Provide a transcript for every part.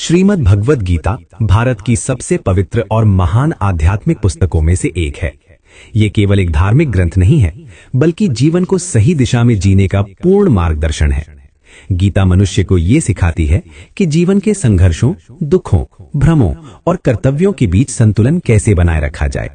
श्रीमद् भगवद गीता भारत की सबसे पवित्र और महान आध्यात्मिक पुस्तकों में से एक है। ये केवल एक धार्मिक ग्रंथ नहीं है, बल्कि जीवन को सही दिशा में जीने का पूर्ण मार्गदर्शन है। गीता मनुष्य को ये सिखाती है कि जीवन के संघर्षों, दुखों, भ्रमों और कर्तव्यों के बीच संतुलन कैसे बनाए रखा जाए।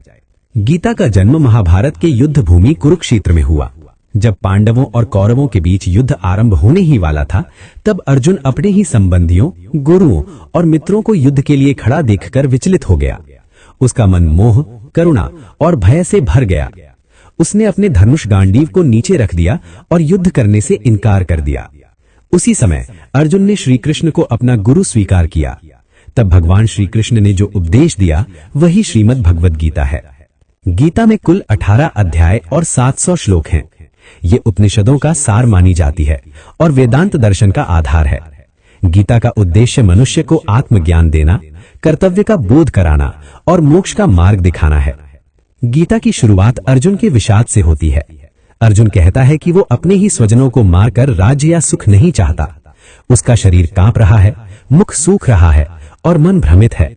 गीता का जन्म महाभारत के युद्ध भूमि कुरुक्षेत्र में हुआ। जब पांडवों और कौरवों के बीच युद्ध आरंभ होने ही वाला था, तब अर्जुन अपने ही संबंधियों, गुरुओं और मित्रों को युद्ध के लिए खड़ा देखकर विचलित हो गया। उसका मन मोह, करुणा और भय से भर गया। उसने अपने धनुष गांडीव को नीचे रख दिया और युद्ध करने से इनकार कर दिया। उसी समय अर्जुन ने श्री कृष्ण को अपना गुरु स्वीकार किया। तब भगवान श्री कृष्ण ने जो उपदेश दिया वही श्रीमद् भगवद गीता है। गीता में कुल 18 अध्याय और 700 श्लोक हैं। ये उपनिषदों का सार मानी जाती है और वेदांत दर्शन का आधार है। गीता का उद्देश्य मनुष्य को आत्मज्ञान देना, कर्तव्य का बोध कराना और मोक्ष का मार्ग दिखाना है। गीता की शुरुआत अर्जुन के विषाद से होती है। अर्जुन कहता है कि वो अपने ही स्वजनों को मारकर राज्य या सुख नहीं चाहता। उसका शरीर कांप रहा है, मुख सूख रहा है और मन भ्रमित है।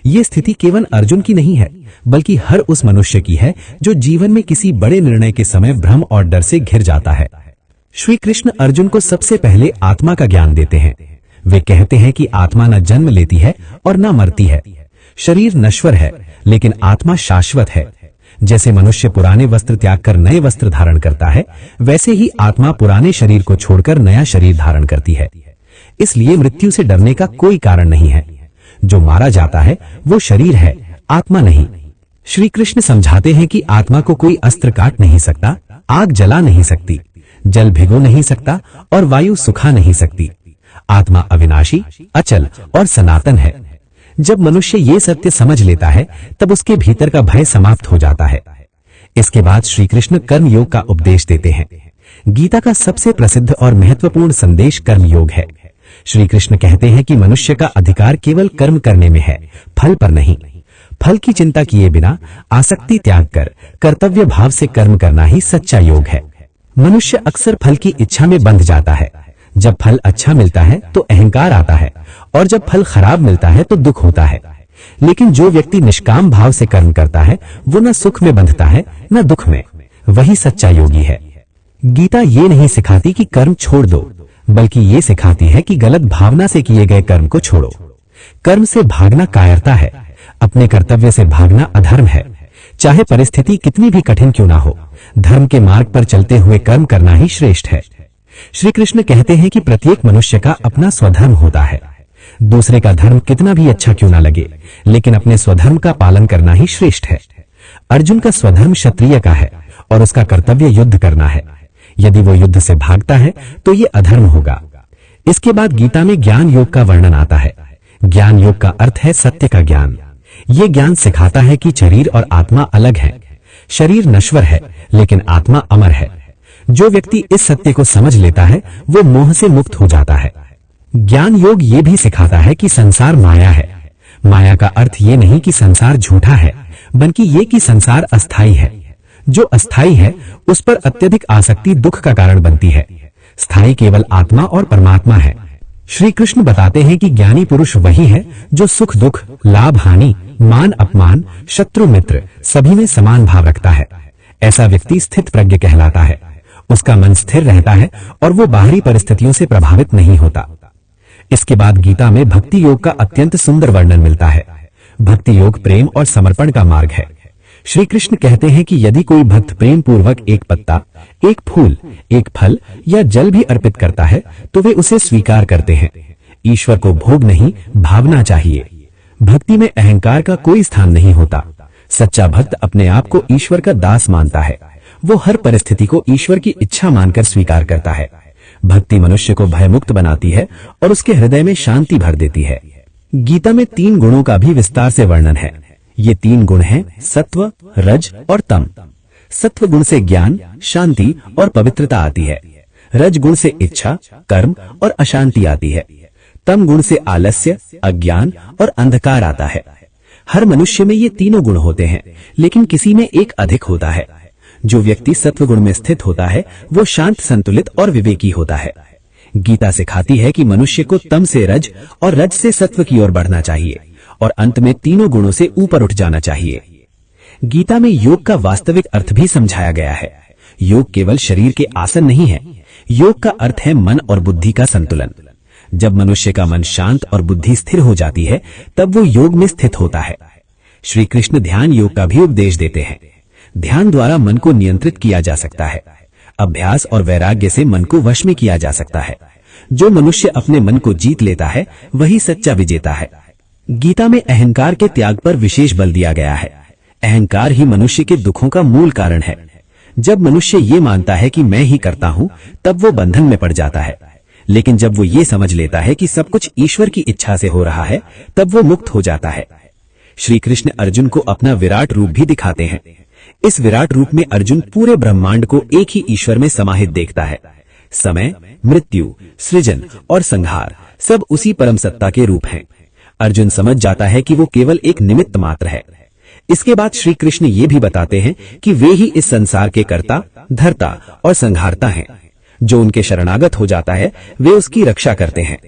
ये स्थिति केवल अर्जुन की नहीं है, बल्कि हर उस मनुष्य की है जो जीवन में किसी बड़े निर्णय के समय भ्रम और डर से घिर जाता है। श्री कृष्ण अर्जुन को सबसे पहले आत्मा का ज्ञान देते हैं। वे कहते हैं कि आत्मा न जन्म लेती है और न मरती है। शरीर नश्वर है, लेकिन आत्मा शाश्वत है। जैसे मनुष्य पुराने वस्त्र त्याग कर नए वस्त्र धारण करता है, वैसे ही आत्मा पुराने शरीर को छोड़कर नया शरीर धारण करती है। इसलिए मृत्यु से डरने का कोई कारण नहीं है। जो मारा जाता है वो शरीर है, आत्मा नहीं। श्री कृष्ण समझाते हैं कि आत्मा को कोई अस्त्र काट नहीं सकता, आग जला नहीं सकती, जल भिगो नहीं सकता और वायु सुखा नहीं सकती। आत्मा अविनाशी, अचल और सनातन है। जब मनुष्य ये सत्य समझ लेता है, तब उसके भीतर का भय समाप्त हो जाता है। इसके बाद श्री कृष्ण कर्म योग का उपदेश देते हैं। गीता का सबसे प्रसिद्ध और महत्वपूर्ण संदेश कर्म योग है। श्री कृष्ण कहते हैं कि मनुष्य का अधिकार केवल कर्म करने में है, फल पर नहीं। फल की चिंता किए बिना आसक्ति त्याग कर कर्तव्य भाव से कर्म करना ही सच्चा योग है। मनुष्य अक्सर फल की इच्छा में बंध जाता है। जब फल अच्छा मिलता है तो अहंकार आता है और जब फल खराब मिलता है तो दुख होता है। लेकिन जो व्यक्ति निष्काम भाव से कर्म करता है, वो न सुख में बंधता है न दुख में। वही सच्चा योगी है। गीता ये नहीं सिखाती कि कर्म छोड़ दो, बल्कि ये सिखाती है कि गलत भावना से किए गए कर्म को छोड़ो। कर्म से भागना कायरता है, अपने कर्तव्य से भागना अधर्म है। चाहे परिस्थिति कितनी भी कठिन क्यों ना हो, धर्म के मार्ग पर चलते हुए कर्म करना ही श्रेष्ठ है। श्री कृष्ण कहते हैं कि प्रत्येक मनुष्य का अपना स्वधर्म होता है। दूसरे का धर्म कितना भी अच्छा क्यों ना लगे, लेकिन अपने स्वधर्म का पालन करना ही श्रेष्ठ है। अर्जुन का स्वधर्म क्षत्रिय का है और उसका कर्तव्य युद्ध करना है। यदि वो युद्ध से भागता है तो ये अधर्म होगा। इसके बाद गीता में ज्ञान योग का वर्णन आता है। ज्ञान योग का अर्थ है सत्य का ज्ञान। ये ज्ञान सिखाता है कि शरीर और आत्मा अलग है। शरीर नश्वर है, लेकिन आत्मा अमर है। जो व्यक्ति इस सत्य को समझ लेता है, वो मोह से मुक्त हो जाता है। ज्ञान योग ये भी सिखाता है कि संसार माया है। माया का अर्थ ये नहीं कि संसार झूठा है, बल्कि ये कि संसार अस्थाई है। जो अस्थाई है उस पर अत्यधिक आसक्ति दुख का कारण बनती है। स्थायी केवल आत्मा और परमात्मा है। श्री कृष्ण बताते हैं कि ज्ञानी पुरुष वही है जो सुख दुख, लाभ हानि, मान अपमान, शत्रु मित्र सभी में समान भाव रखता है। ऐसा व्यक्ति स्थित प्रज्ञ कहलाता है। उसका मन स्थिर रहता है और वो बाहरी परिस्थितियों से प्रभावित नहीं होता। इसके बाद गीता में भक्ति योग का अत्यंत सुंदर वर्णन मिलता है। भक्ति योग प्रेम और समर्पण का मार्ग है। श्री कृष्ण कहते हैं कि यदि कोई भक्त प्रेम पूर्वक एक पत्ता, एक फूल, एक फल या जल भी अर्पित करता है तो वे उसे स्वीकार करते हैं। ईश्वर को भोग नहीं, भावना चाहिए। भक्ति में अहंकार का कोई स्थान नहीं होता। सच्चा भक्त अपने आप को ईश्वर का दास मानता है। वो हर परिस्थिति को ईश्वर की इच्छा मानकर स्वीकार करता है। भक्ति मनुष्य को भयमुक्त बनाती है और उसके हृदय में शांति भर देती है। गीता में 3 गुणों का भी विस्तार से वर्णन है। ये 3 गुण हैं सत्व, रज और तम। सत्व गुण से ज्ञान, शांति और पवित्रता आती है। रज गुण से इच्छा, कर्म और अशांति आती है। तम गुण से आलस्य, अज्ञान और अंधकार आता है। हर मनुष्य में ये तीनों गुण होते हैं, लेकिन किसी में एक अधिक होता है। जो व्यक्ति सत्व गुण में स्थित होता है वो शांत, संतुलित और विवेकी होता है। गीता सिखाती है कि मनुष्य को तम से रज और रज से सत्व की ओर बढ़ना चाहिए और अंत में तीनों गुणों से ऊपर उठ जाना चाहिए। गीता में योग का वास्तविक अर्थ भी समझाया गया है। योग केवल शरीर के आसन नहीं है, योग का अर्थ है मन और बुद्धि का संतुलन। जब मनुष्य का मन शांत और बुद्धि स्थिर हो जाती है तब वो योग में स्थित होता है। श्री कृष्ण ध्यान योग का भी उपदेश देते हैं। ध्यान द्वारा मन को नियंत्रित किया जा सकता है। अभ्यास और वैराग्य से मन को वश में किया जा सकता है। जो मनुष्य अपने मन को जीत लेता है वही सच्चा विजेता है। गीता में अहंकार के त्याग पर विशेष बल दिया गया है। अहंकार ही मनुष्य के दुखों का मूल कारण है। जब मनुष्य ये मानता है कि मैं ही करता हूं तब वो बंधन में पड़ जाता है, लेकिन जब वो ये समझ लेता है कि सब कुछ ईश्वर की इच्छा से हो रहा है तब वो मुक्त हो जाता है। श्री कृष्ण अर्जुन को अपना विराट रूप भी दिखाते हैं। इस विराट रूप में अर्जुन पूरे ब्रह्मांड को एक ही ईश्वर में समाहित देखता है। समय, मृत्यु, सृजन और संहार सब उसी परम सत्ता के रूप हैं। अर्जुन समझ जाता है कि वो केवल एक निमित्त मात्र है। इसके बाद श्री कृष्ण ये भी बताते हैं कि वे ही इस संसार के कर्ता, धर्ता और संहारता हैं। जो उनके शरणागत हो जाता है वे उसकी रक्षा करते हैं।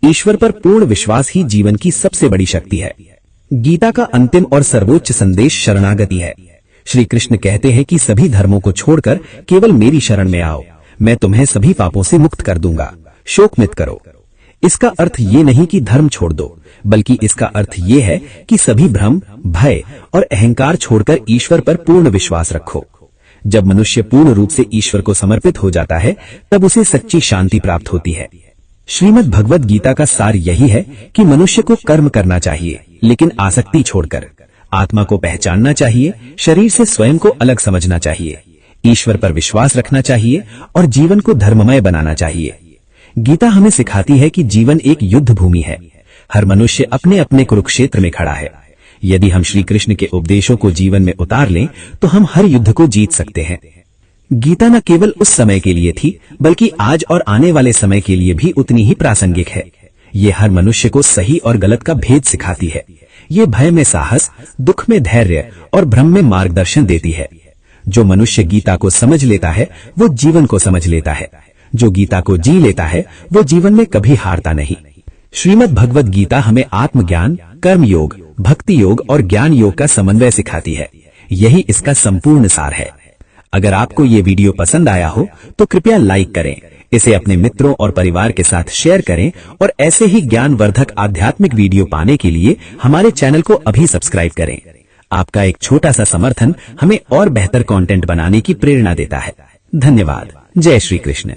ईश्वर पर पूर्ण विश्वास ही जीवन की सबसे बड़ी शक्ति है। गीता का अंतिम और सर्वोच्च संदेश शरणागति है। श्री कृष्ण कहते हैं कि सभी धर्मों को छोड़कर केवल मेरी शरण में आओ, मैं तुम्हें सभी पापों से मुक्त कर दूंगा। शोक मत करो। इसका अर्थ ये नहीं कि धर्म छोड़ दो, बल्कि इसका अर्थ ये है कि सभी भ्रम, भय और अहंकार छोड़कर ईश्वर पर पूर्ण विश्वास रखो। जब मनुष्य पूर्ण रूप से ईश्वर को समर्पित हो जाता है तब उसे सच्ची शांति प्राप्त होती है। श्रीमद् भगवत गीता का सार यही है कि मनुष्य को कर्म करना चाहिए, लेकिन आसक्ति छोड़कर। आत्मा को पहचानना चाहिए, शरीर से स्वयं को अलग समझना चाहिए, ईश्वर पर विश्वास रखना चाहिए और जीवन को धर्ममय बनाना चाहिए। गीता हमें सिखाती है कि जीवन एक युद्ध भूमि है। हर मनुष्य अपने अपने कुरुक्षेत्र में खड़ा है। यदि हम श्री कृष्ण के उपदेशों को जीवन में उतार लें तो हम हर युद्ध को जीत सकते हैं। गीता न केवल उस समय के लिए थी, बल्कि आज और आने वाले समय के लिए भी उतनी ही प्रासंगिक है। ये हर मनुष्य को सही और गलत का भेद सिखाती है। ये भय में साहस, दुख में धैर्य और भ्रम में मार्गदर्शन देती है। जो मनुष्य गीता को समझ लेता है वो जीवन को समझ लेता है। जो गीता को जी लेता है वो जीवन में कभी हारता नहीं। श्रीमद् भगवत गीता हमें आत्मज्ञान, कर्म योग, भक्ति योग और ज्ञान योग का समन्वय सिखाती है। यही इसका संपूर्ण सार है। अगर आपको ये वीडियो पसंद आया हो तो कृपया लाइक करें, इसे अपने मित्रों और परिवार के साथ शेयर करें और ऐसे ही ज्ञानवर्धक आध्यात्मिक वीडियो पाने के लिए हमारे चैनल को अभी सब्सक्राइब करें। आपका एक छोटा सा समर्थन हमें और बेहतर कंटेंट बनाने की प्रेरणा देता है। धन्यवाद। जय श्री कृष्ण।